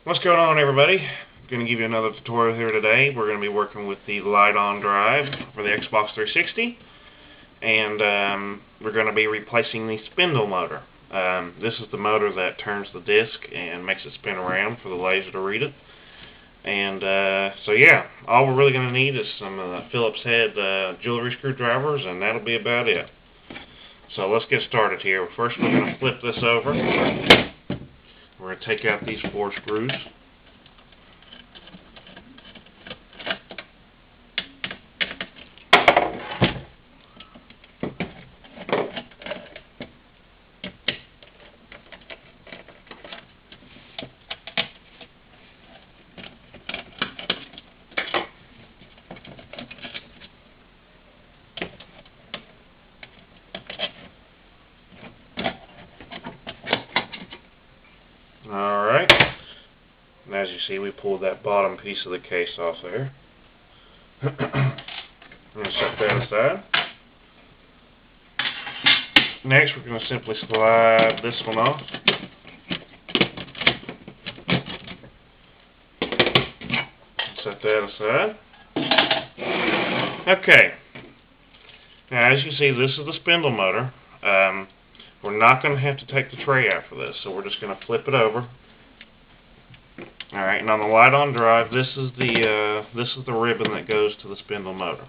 What's going on, everybody? I'm going to give you another tutorial here today. We're going to be working with the Liteon drive for the Xbox 360, and we're going to be replacing the spindle motor. This is the motor that turns the disc and makes it spin around for the laser to read it. And so yeah, all we're really going to need is some Phillips head jewelry screwdrivers, and that'll be about it. So let's get started here. First, we're going to flip this over. We're going to take out these 4 screws. Alright, and as you see, we pulled that bottom piece of the case off there. I'm going to set that aside. Next, we're going to simply slide this one off. Set that aside. Okay, now as you see, this is the spindle motor. We're not going to have to take the tray out for this, so we're just going to flip it over. Alright, and on the Liteon drive, this is the ribbon that goes to the spindle motor.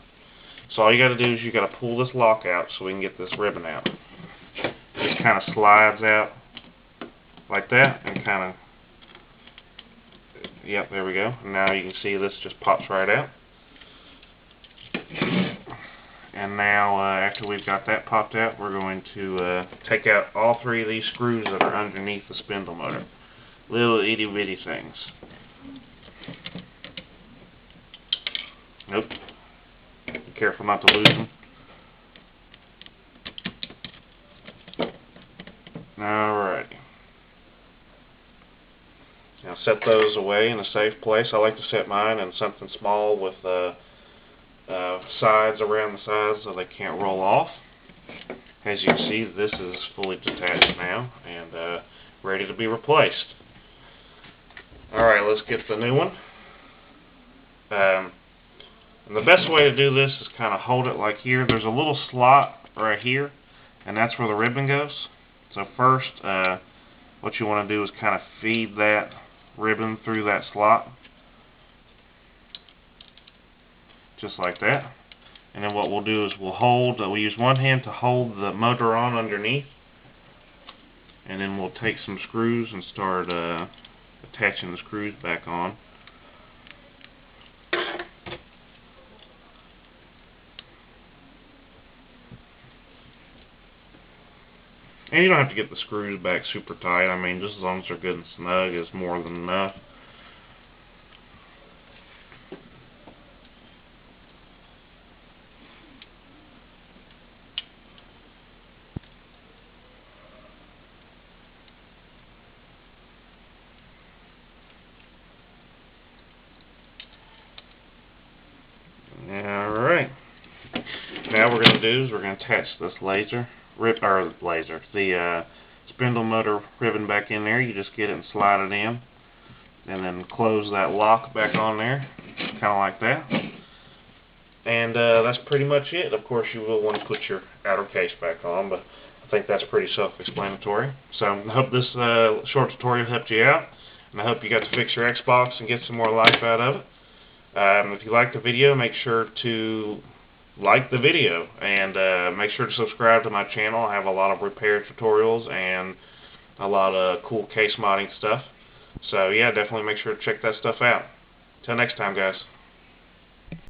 So all you got to do is you got to pull this lock out so we can get this ribbon out. It just kind of slides out like that, and kind of, yep, there we go. And now you can see this just pops right out. And now, after we've got that popped out, we're going to take out all 3 of these screws that are underneath the spindle motor. Little itty bitty things. Nope. Be careful not to lose them. Alrighty. Now set those away in a safe place. I like to set mine in something small with sides around the sides so they can't roll off. As you can see, this is fully detached now and ready to be replaced. Alright, let's get the new one. And the best way to do this is kind of hold it like here. There's a little slot right here, and that's where the ribbon goes. So first, what you want to do is kind of feed that ribbon through that slot. Just like that. And then what we'll do is we'll use one hand to hold the motor on underneath, and then we'll take some screws and start attaching the screws back on. And you don't have to get the screws back super tight. I mean, just as long as they're good and snug is more than enough. Alright. Now what we're going to do is we're going to attach this the spindle motor ribbon back in there. You just get it and slide it in, and then close that lock back on there, kind of like that. And that's pretty much it. Of course, you will want to put your outer case back on, but I think that's pretty self-explanatory. So I hope this short tutorial helped you out, and I hope you got to fix your Xbox and get some more life out of it. If you liked the video, make sure to like the video, and make sure to subscribe to my channel. I have a lot of repair tutorials and a lot of cool case modding stuff. So yeah, definitely make sure to check that stuff out. Till next time, guys.